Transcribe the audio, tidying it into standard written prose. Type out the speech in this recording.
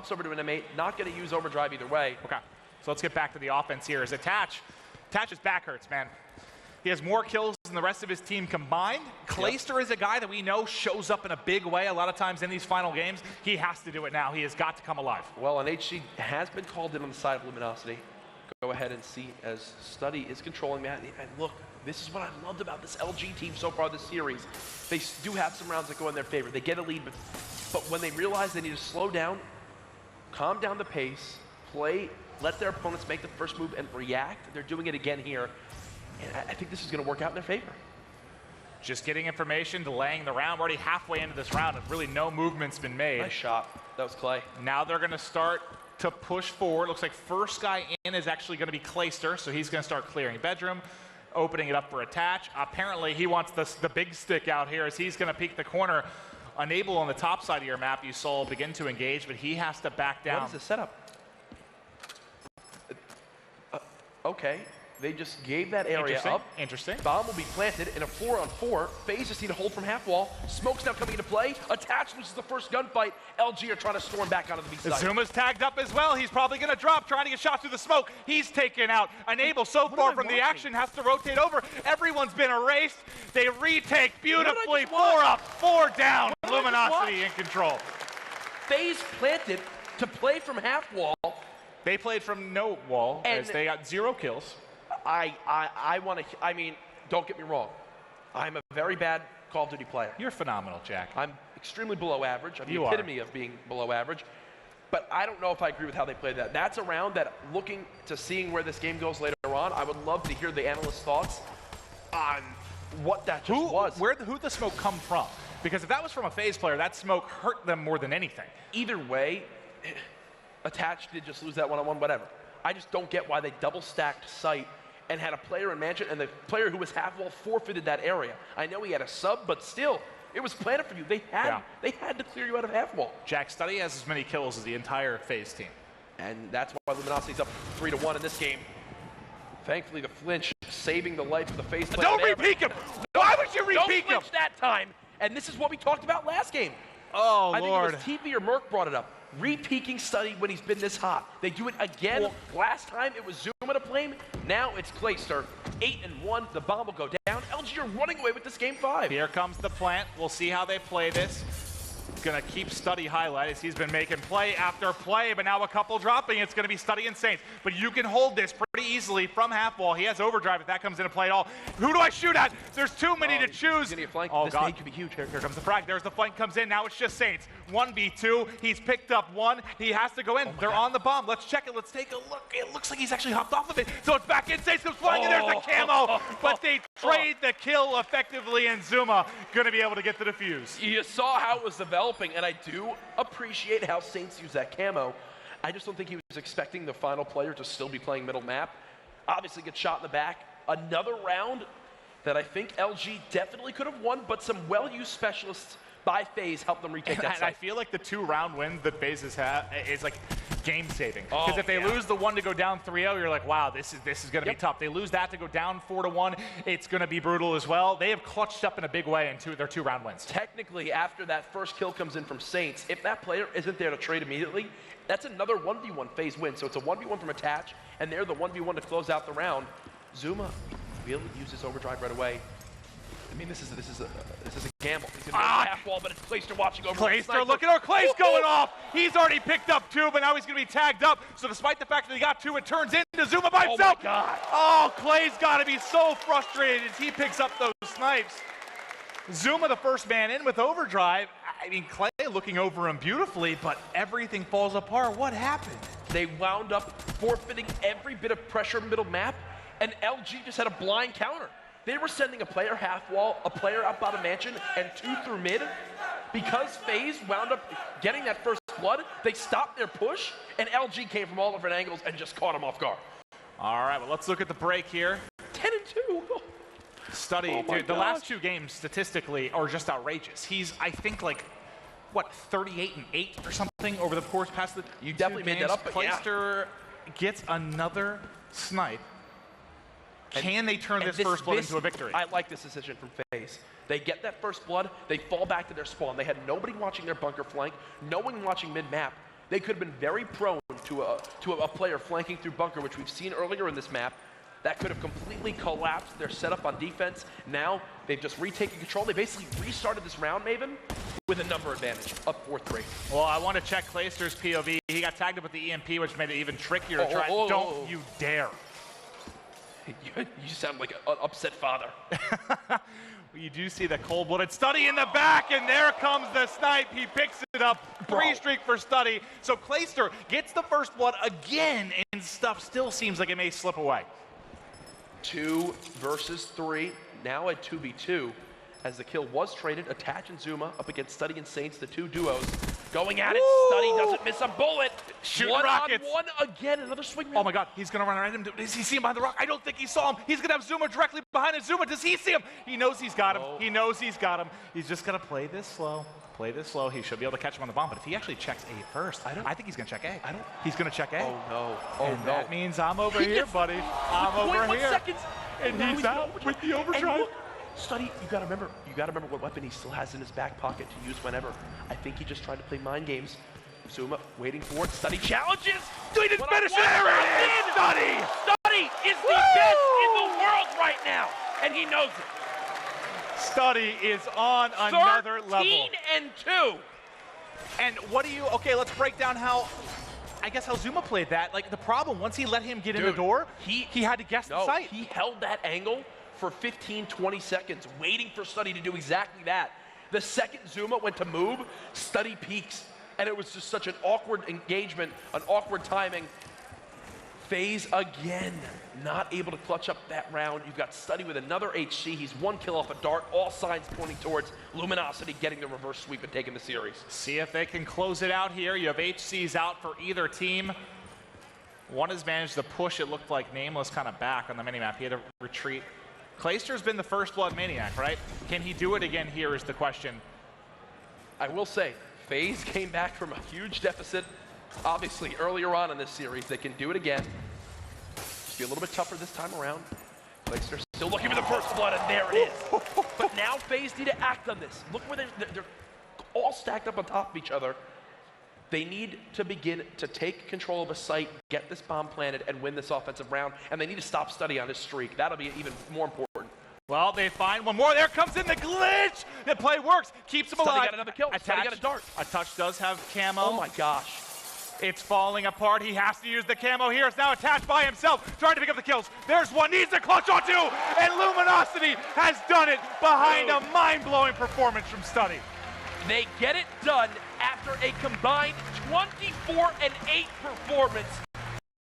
drops over to an M8, not going to use overdrive either way. Okay, so let's get back to the offense here. As Attach's back hurts, man. He has more kills than the rest of his team combined. Clayster is a guy that we know shows up in a big way a lot of times in these final games. He has to do it now. He has got to come alive. Well, and HC has been called in on the side of luminosity. Go ahead and see as Study is controlling that. And look, this is what I loved about this LG team so far this series. They do have some rounds that go in their favor. They get a lead, but when they realize they need to slow down, calm down the pace, play, let their opponents make the first move and react, they're doing it again here. And I think this is going to work out in their favor. Just getting information, delaying the round. We're already halfway into this round, and really no movement's been made. Nice shot. That was Clay. Now they're going to start to push forward. Looks like first guy in is actually going to be Clayster, so he's going to start clearing bedroom, opening it up for Attach. Apparently, he wants the big stick out here as he's going to peek the corner. Enable on the top side of your map, you saw begin to engage, but he has to back down. What is the setup? Okay. They just gave that area up. Interesting. Bomb will be planted in a 4-on-4. FaZe just need to hold from half wall. Smoke's now coming into play. Attach loses the first gunfight. LG are trying to storm back onto the B side. Zuma's tagged up as well. He's probably going to drop, trying to get shot through the smoke. He's taken out. Enable so far from the action, has to rotate over. Everyone's been erased. They retake beautifully. 4 up, 4 down. Luminosity in control. FaZe planted to play from half wall. They played from no wall as they got 0 kills. I mean, don't get me wrong. I'm a very bad Call of Duty player. You're phenomenal, Jack. I'm extremely below average. I'm the epitome of being below average. But I don't know if I agree with how they played that. That's a round that, looking to seeing where this game goes later on, I would love to hear the analysts' thoughts on what that just was. Who'd the smoke come from? Because if that was from a FaZe player, that smoke hurt them more than anything. Either way, Attached did just lose that one-on-one, whatever. I just don't get why they double-stacked site and had a player in mansion, and the player who was half wall forfeited that area. I know he had a sub, but still, it was planted for you. They had to clear you out of half wall. Jack, Study has as many kills as the entire FaZe team. And that's why Luminosity's up 3-1 in this game. Thankfully, the flinch saving the life of the FaZe player. Don't re-peek him! Why would you re-peek him? Don't flinch that time. And this is what we talked about last game. Oh, I Lord. think it was TV or Merc brought it up. Re-peeking Study when he's been this hot. They do it again. Last time it was Zuma to blame. Now it's Clayster. 8-1. The bomb will go down. LG are running away with this game 5. Here comes the plant. We'll see how they play this. Gonna keep Study highlight as he's been making play after play, but now a couple dropping. It's gonna be Study and Saints. But you can hold this pretty easily from half wall. He has overdrive if that comes into play at all. Who do I shoot at? There's too many to choose. He's flank. Oh, this God. could be huge. Here comes the frag. There's the flank comes in. Now it's just Saints. 1v2. He's picked up 1. He has to go in. They're on the bomb. Let's check it. Let's take a look. It looks like he's actually hopped off of it. So it's back in. Saints comes flying, and there's the camo. But they trade the kill effectively, and Zuma gonna be able to get the defuse. You saw how it was developing, and I do appreciate how Saints use that camo. I just don't think he was expecting the final player to still be playing middle map. Obviously gets shot in the back. Another round that I think LG definitely could have won, but some well-used specialists by FaZe helped them retake that site. I feel like the 2-round win that FaZe has had is like game-saving. Because if they lose the one to go down 3-0, you're like, wow, this is going to be tough. They lose that to go down 4-1, it's going to be brutal as well. They have clutched up in a big way in their 2-round wins. Technically, after that first kill comes in from Saints, if that player isn't there to trade immediately, that's another 1v1 FaZe win. So it's a 1v1 from Attach, and they're the 1v1 to close out the round. Zuma will use his overdrive right away. I mean, this is a gamble. He's gonna go half wall, but it's Clayster watching over. Clayster, look at our Clay's going off. He's already picked up 2, but now he's gonna be tagged up. So despite the fact that he got 2, it turns into Zuma by himself. Oh my God. Oh, Clay's gotta be so frustrated as he picks up those snipes. Zuma, the first man in with overdrive. I mean, Clay looking over him beautifully, but everything falls apart. What happened? They wound up forfeiting every bit of pressure middle map, and LG just had a blind counter. They were sending a player half wall, a player up bottom mansion, and 2 through mid. Because FaZe wound up getting that first blood, they stopped their push, and LG came from all different angles and just caught him off guard. All right, well, let's look at the break here. 10-2. Study, dude, the last 2 games statistically are just outrageous. He's, I think, like, what, 38-8 or something over the course past the You definitely made that up, but Clayster gets another snipe. Can they turn this first blood into a victory? I like this decision from FaZe. They get that first blood, they fall back to their spawn. They had nobody watching their bunker flank, no one watching mid-map. they could have been very prone to a player flanking through bunker, which we've seen earlier in this map. That could have completely collapsed their setup on defense. Now they've just retaken control. They basically restarted this round, Maven, with a number advantage, up 4-3. Well, I want to check Clayster's POV. He got tagged up with the EMP, which made it even trickier to try. Don't you dare. You sound like an upset father. You do see the cold-blooded Study in the back, and there comes the snipe. He picks it up. 3 streak for Study. So Clayster gets the first blood again, and stuff still seems like it may slip away. 2 versus 3, now at 2v2, as the kill was traded. Attach and Zuma up against Study and Saints, the 2 duos. Going at it, Study doesn't miss a bullet. Shooting rockets. 1-on-1 again, another swing. Oh my God, he's gonna run around him. Does he see him behind the rock? I don't think he saw him. He's gonna have Zuma directly behind him. Zuma, does he see him? He knows he's got him. He knows he's got him. He's just gonna play this slow. Play this slow. He should be able to catch him on the bomb, but if he actually checks A first, I think he's gonna check A. He's gonna check A. Oh no, oh and no. That means I'm over here, buddy. I'm over here. Seconds. And he's out with the overdrive. Look, Study, you gotta remember what weapon he still has in his back pocket to use whenever. I think he just tried to play mind games. Zuma waiting for it. Study challenges. He didn't finish it. There it is. Study. Study is the best in the world right now, and he knows it. Study is on another level. 13-2. And what do you? Okay, let's break down how. I guess how Zuma played that. Like the problem, once he let him get in the door, he had to guess the site. He held that angle for 15, 20 seconds, waiting for Study to do exactly that. The second Zuma went to move, Study peeks, and it was just such an awkward engagement, an awkward timing. FaZe again, not able to clutch up that round. You've got Study with another HC. He's 1 kill off a dart. All signs pointing towards Luminosity getting the reverse sweep and taking the series. See if they can close it out here. You have HCs out for either team. One has managed to push, it looked like Nameless kind of back on the minimap. He had to retreat. Clayster's been the first blood maniac, right? Can he do it again here is the question. I will say, FaZe came back from a huge deficit. Obviously, earlier on in this series, they can do it again. Just be a little bit tougher this time around. Clayster still looking for the first blood, and there it is. But now FaZe need to act on this. Look where they're all stacked up on top of each other. They need to begin to take control of a site, get this bomb planted, and win this offensive round. And they need to stop Study on his streak. That'll be even more important. Well, they find one more. There comes in the glitch. The play works. Keeps him alive. Study got another kill. Study got a dart. A touch does have camo. Oh my gosh. It's falling apart. He has to use the camo here. It's now attached by himself, trying to pick up the kills. There's one. Needs a clutch on 2. And Luminosity has done it behind a mind-blowing performance from Study. They get it done after a combined 24-8 performance